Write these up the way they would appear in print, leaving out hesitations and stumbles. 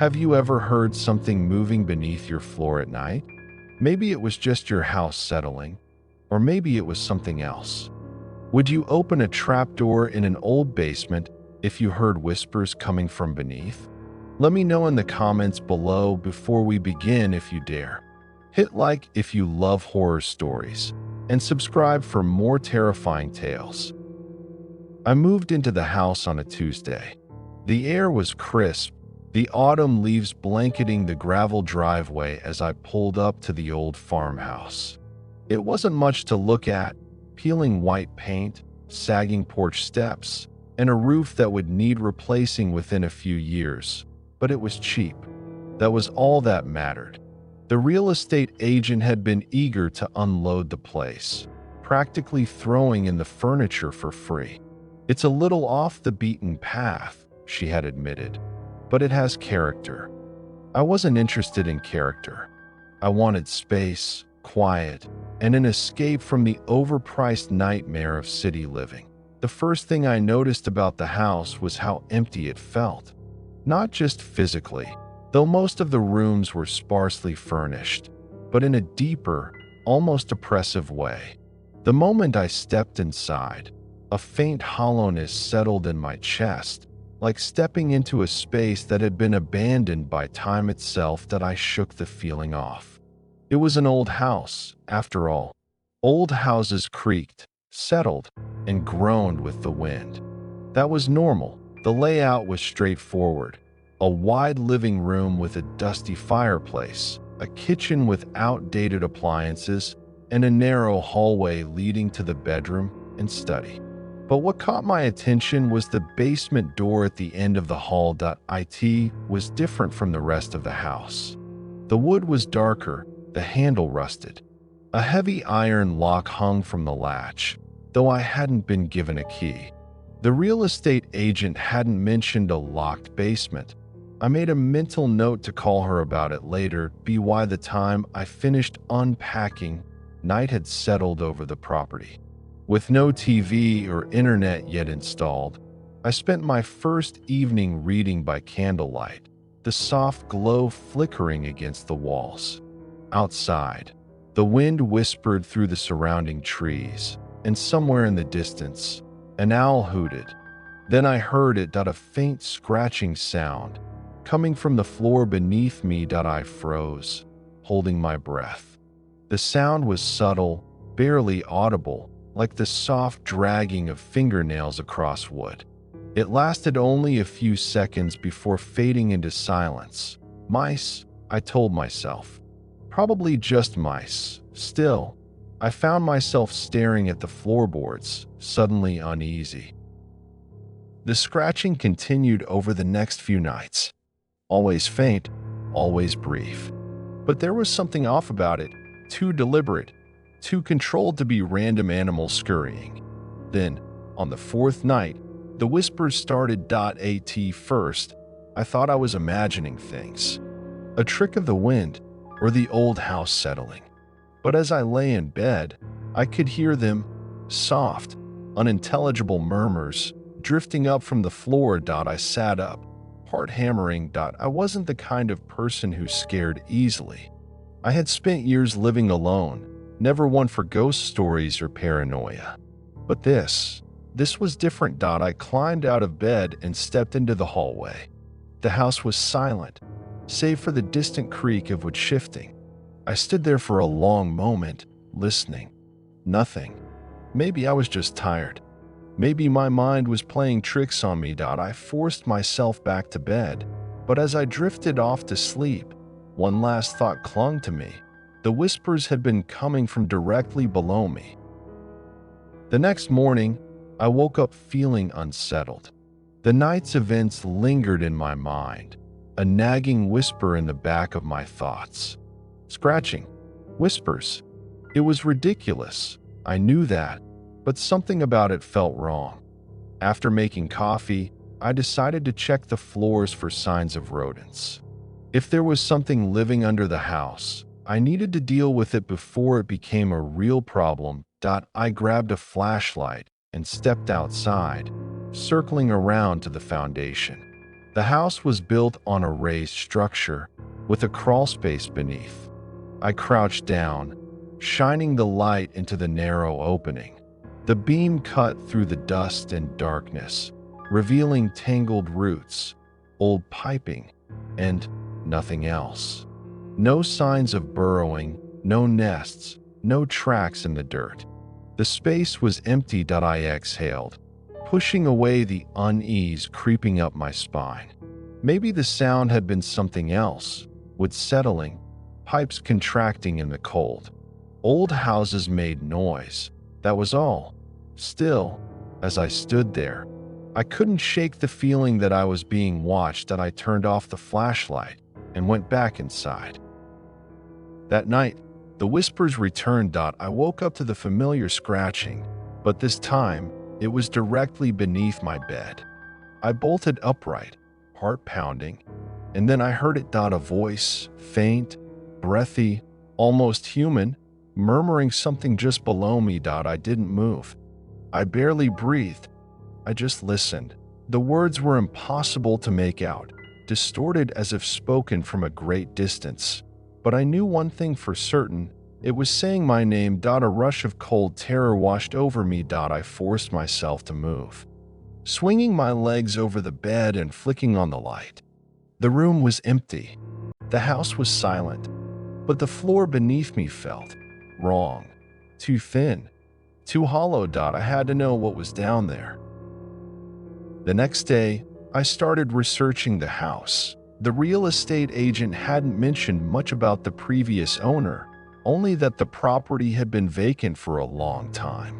Have you ever heard something moving beneath your floor at night? Maybe it was just your house settling, or maybe it was something else. Would you open a trapdoor in an old basement if you heard whispers coming from beneath? Let me know in the comments below before we begin if you dare. Hit like if you love horror stories, and subscribe for more terrifying tales. I moved into the house on a Tuesday. The air was crisp, the autumn leaves blanketing the gravel driveway as I pulled up to the old farmhouse. It wasn't much to look at: peeling white paint, sagging porch steps, and a roof that would need replacing within a few years. But it was cheap. That was all that mattered. The real estate agent had been eager to unload the place, practically throwing in the furniture for free. "It's a little off the beaten path," she had admitted, "but it has character." I wasn't interested in character. I wanted space, quiet, and an escape from the overpriced nightmare of city living. The first thing I noticed about the house was how empty it felt. Not just physically, though most of the rooms were sparsely furnished, but in a deeper, almost oppressive way. The moment I stepped inside, a faint hollowness settled in my chest, like stepping into a space that had been abandoned by time itself. That I shook the feeling off. It was an old house, after all. Old houses creaked, settled, and groaned with the wind. That was normal. The layout was straightforward: a wide living room with a dusty fireplace, a kitchen with outdated appliances, and a narrow hallway leading to the bedroom and study. But what caught my attention was the basement door at the end of the hall. It was different from the rest of the house. The wood was darker, the handle rusted. A heavy iron lock hung from the latch, though I hadn't been given a key. The real estate agent hadn't mentioned a locked basement. I made a mental note to call her about it later. By the time I finished unpacking, night had settled over the property. With no TV or internet yet installed, I spent my first evening reading by candlelight, the soft glow flickering against the walls. Outside, the wind whispered through the surrounding trees, and somewhere in the distance, an owl hooted. Then I heard it: a faint scratching sound coming from the floor beneath me. I froze, holding my breath. The sound was subtle, barely audible, like the soft dragging of fingernails across wood. It lasted only a few seconds before fading into silence. Mice, I told myself. Probably just mice. Still, I found myself staring at the floorboards, suddenly uneasy. The scratching continued over the next few nights. Always faint, always brief. But there was something off about it, too deliberate, too controlled to be random animals scurrying. Then, on the fourth night, the whispers started. At first, I thought I was imagining things. A trick of the wind, or the old house settling. But as I lay in bed, I could hear them: soft, unintelligible murmurs drifting up from the floor. I sat up, heart hammering. I wasn't the kind of person who scared easily. I had spent years living alone, never one for ghost stories or paranoia. But this was different. I climbed out of bed and stepped into the hallway. The house was silent, save for the distant creak of wood shifting. I stood there for a long moment, listening. Nothing. Maybe I was just tired. Maybe my mind was playing tricks on me. I forced myself back to bed, but as I drifted off to sleep, one last thought clung to me. The whispers had been coming from directly below me. The next morning, I woke up feeling unsettled. The night's events lingered in my mind, a nagging whisper in the back of my thoughts. Scratching. Whispers. It was ridiculous. I knew that, but something about it felt wrong. After making coffee, I decided to check the floors for signs of rodents. If there was something living under the house, I needed to deal with it before it became a real problem. I grabbed a flashlight and stepped outside, circling around to the foundation. The house was built on a raised structure with a crawl space beneath. I crouched down, shining the light into the narrow opening. The beam cut through the dust and darkness, revealing tangled roots, old piping, and nothing else. No signs of burrowing, no nests, no tracks in the dirt. The space was empty. I exhaled, pushing away the unease creeping up my spine. Maybe the sound had been something else, wood settling, pipes contracting in the cold. Old houses made noise, that was all. Still, as I stood there, I couldn't shake the feeling that I was being watched. I turned off the flashlight and went back inside. That night, the whispers returned. I woke up to the familiar scratching, but this time, it was directly beneath my bed. I bolted upright, heart pounding, and then I heard it. A voice, faint, breathy, almost human, murmuring something just below me. I didn't move. I barely breathed. I just listened. The words were impossible to make out, distorted as if spoken from a great distance. But I knew one thing for certain. It was saying my name. A rush of cold terror washed over me. I forced myself to move, swinging my legs over the bed and flicking on the light. The room was empty. The house was silent, but the floor beneath me felt wrong, too thin, too hollow. I had to know what was down there. The next day, I started researching the house. The real estate agent hadn't mentioned much about the previous owner, only that the property had been vacant for a long time.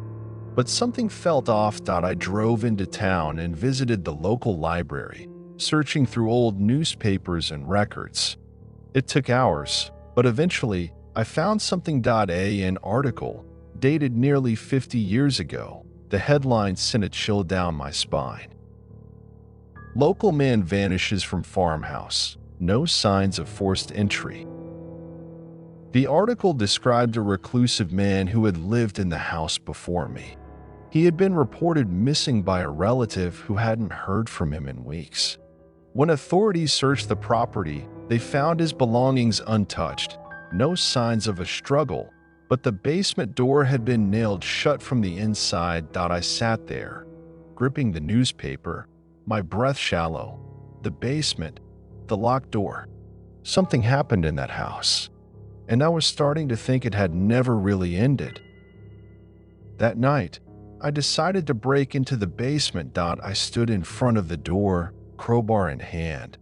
But something felt off. I drove into town and visited the local library, searching through old newspapers and records. It took hours, but eventually I found something. An article dated nearly 50 years ago. The headline sent a chill down my spine. Local man vanishes from farmhouse. No signs of forced entry. The article described a reclusive man who had lived in the house before me. He had been reported missing by a relative who hadn't heard from him in weeks. When authorities searched the property, they found his belongings untouched. No signs of a struggle, but the basement door had been nailed shut from the inside. I sat there, gripping the newspaper, my breath shallow. The basement, the locked door. Something happened in that house, and I was starting to think it had never really ended. That night, I decided to break into the basement. I stood in front of the door, crowbar in hand,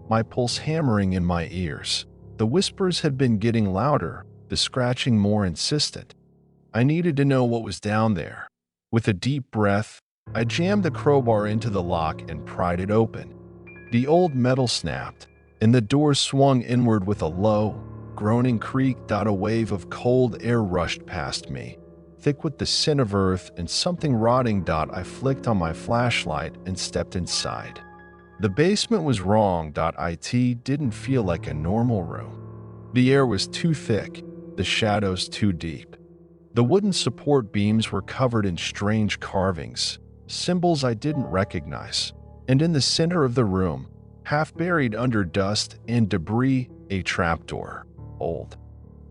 my pulse hammering in my ears. The whispers had been getting louder, the scratching more insistent. I needed to know what was down there. With a deep breath, I jammed the crowbar into the lock and pried it open. The old metal snapped, and the door swung inward with a low, groaning creak. A wave of cold air rushed past me, thick with the scent of earth and something rotting. I flicked on my flashlight and stepped inside. The basement was wrong. It didn't feel like a normal room. The air was too thick, the shadows too deep. The wooden support beams were covered in strange carvings, symbols I didn't recognize. And in the center of the room, half buried under dust and debris, a trapdoor, old,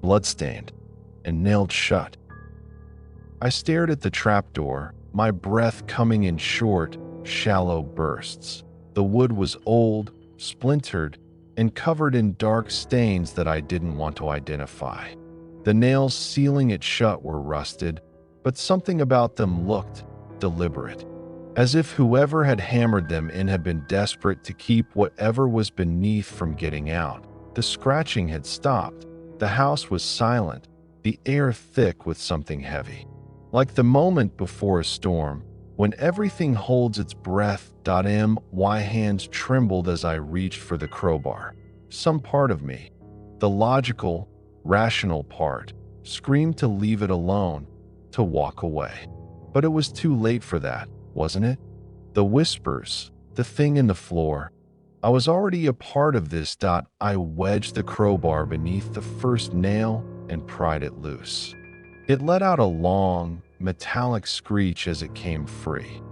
bloodstained, and nailed shut. I stared at the trapdoor, my breath coming in short, shallow bursts. The wood was old, splintered, and covered in dark stains that I didn't want to identify. The nails sealing it shut were rusted, but something about them looked deliberate, as if whoever had hammered them in had been desperate to keep whatever was beneath from getting out. The scratching had stopped. The house was silent, the air thick with something heavy. Like the moment before a storm, when everything holds its breath. My hands trembled as I reached for the crowbar. Some part of me, the logical, rational part, screamed to leave it alone, to walk away. But it was too late for that, wasn't it? The whispers, the thing in the floor. I was already a part of this. I wedged the crowbar beneath the first nail and pried it loose. It let out a long, metallic screech as it came free.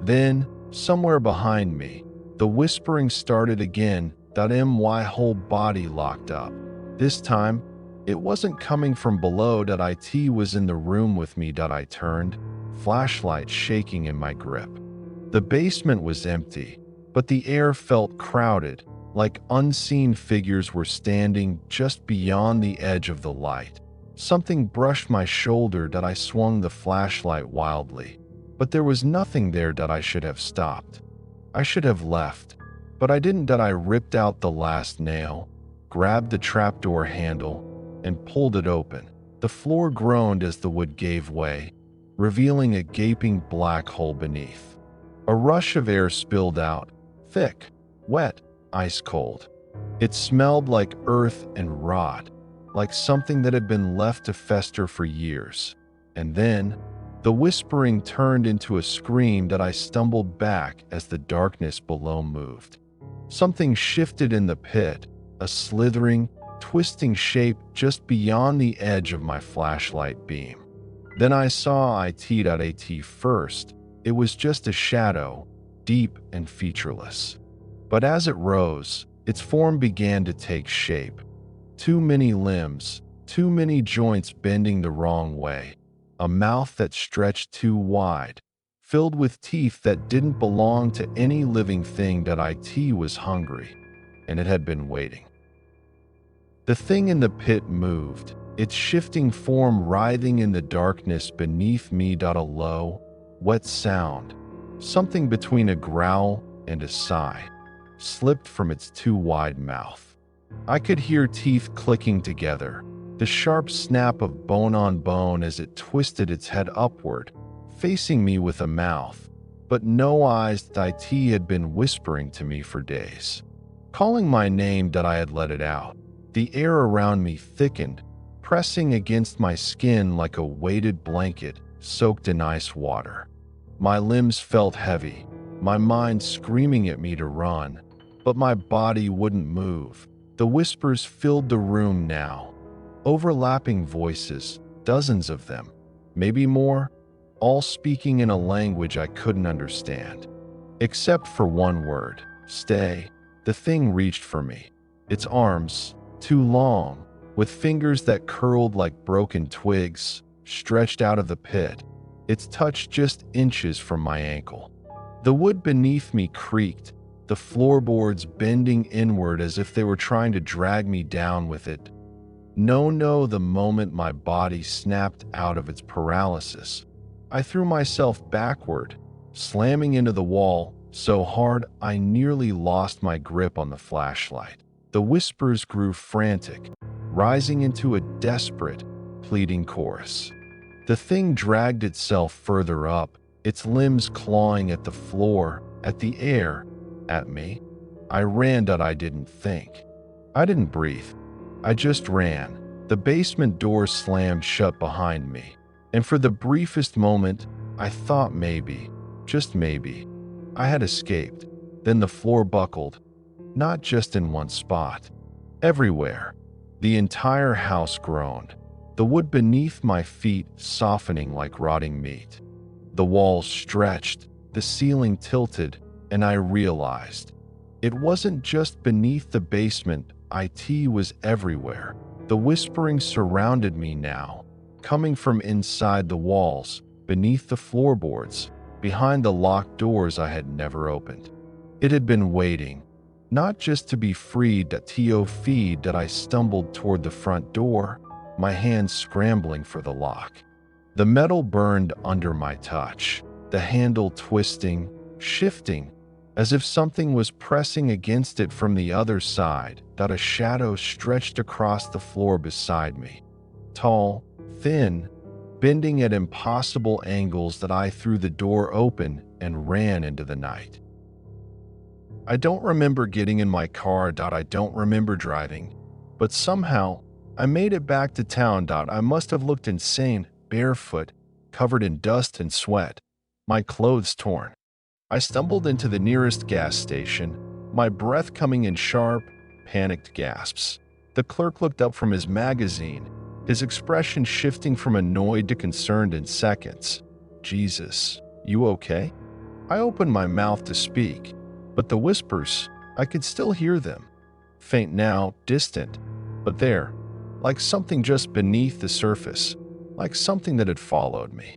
Then, somewhere behind me, The whispering started again. My whole body locked up. This time, it wasn't coming from below. It was in the room with me. I turned, flashlight shaking in my grip. The basement was empty, but the air felt crowded, like unseen figures were standing just beyond the edge of the light. Something brushed my shoulder. I swung the flashlight wildly, but there was nothing there. I should have stopped. I should have left, but I didn't. I ripped out the last nail, grabbed the trapdoor handle, and pulled it open. The floor groaned as the wood gave way, revealing a gaping black hole beneath. A rush of air spilled out, thick, wet, ice cold. It smelled like earth and rot, like something that had been left to fester for years. And then, the whispering turned into a scream. I stumbled back as the darkness below moved. Something shifted in the pit, a slithering, twisting shape just beyond the edge of my flashlight beam. Then I saw it first. It was just a shadow, deep and featureless. But as it rose, its form began to take shape. Too many limbs, too many joints bending the wrong way. A mouth that stretched too wide, filled with teeth that didn't belong to any living thing. It was hungry, and it had been waiting. The thing in the pit moved, its shifting form writhing in the darkness beneath me. A low, wet sound, something between a growl and a sigh, slipped from its too wide mouth. I could hear teeth clicking together, the sharp snap of bone on bone as it twisted its head upward, facing me with a mouth, but no eyes. It had been whispering to me for days, calling my name. I had let it out. The air around me thickened, pressing against my skin like a weighted blanket soaked in ice water. My limbs felt heavy, my mind screaming at me to run, but my body wouldn't move. The whispers filled the room now, overlapping voices, dozens of them, maybe more, all speaking in a language I couldn't understand. Except for one word, stay. The thing reached for me, its arms, too long, with fingers that curled like broken twigs, stretched out of the pit, its touch just inches from my ankle. The wood beneath me creaked, the floorboards bending inward as if they were trying to drag me down with it. No, the moment my body snapped out of its paralysis, I threw myself backward, slamming into the wall so hard I nearly lost my grip on the flashlight. The whispers grew frantic, rising into a desperate, pleading chorus. The thing dragged itself further up, its limbs clawing at the floor, at the air, at me. I ran. I didn't think. I didn't breathe. I just ran. The basement door slammed shut behind me, and for the briefest moment, I thought maybe, just maybe, I had escaped. Then the floor buckled, not just in one spot, everywhere. The entire house groaned, the wood beneath my feet softening like rotting meat. The walls stretched, the ceiling tilted, and I realized it wasn't just beneath the basement. It was everywhere. The whispering surrounded me now, coming from inside the walls, beneath the floorboards, behind the locked doors I had never opened. It had been waiting, not just to be freed. That I stumbled toward the front door, my hands scrambling for the lock. The metal burned under my touch, the handle twisting, shifting, as if something was pressing against it from the other side. A shadow stretched across the floor beside me, tall, thin, bending at impossible angles. I threw the door open and ran into the night. I don't remember getting in my car. I don't remember driving, but somehow I made it back to town. I must have looked insane, barefoot, covered in dust and sweat, my clothes torn. I stumbled into the nearest gas station, my breath coming in sharp, panicked gasps. The clerk looked up from his magazine, his expression shifting from annoyed to concerned in seconds. Jesus, you okay? I opened my mouth to speak, But the whispers, I could still hear them. Faint now, distant, but there, like something just beneath the surface, like something that had followed me.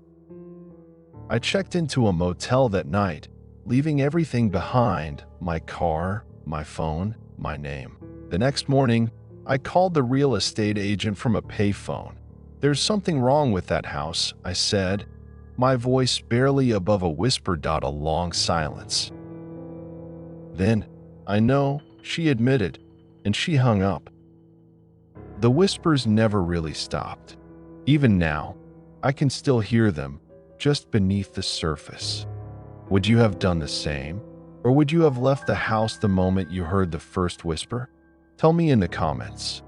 I checked into a motel that night, leaving everything behind: my car, my phone, my name. The next morning, I called the real estate agent from a payphone. "There's something wrong with that house," I said, my voice barely above a whisper. A long silence. "Then, I know," she admitted, and she hung up. The whispers never really stopped. Even now, I can still hear them, just beneath the surface. Would you have done the same? Or would you have left the house the moment you heard the first whisper? Tell me in the comments.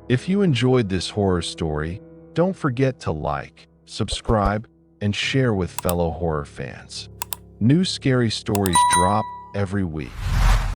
If you enjoyed this horror story, don't forget to like, subscribe, and share with fellow horror fans. New scary stories drop every week.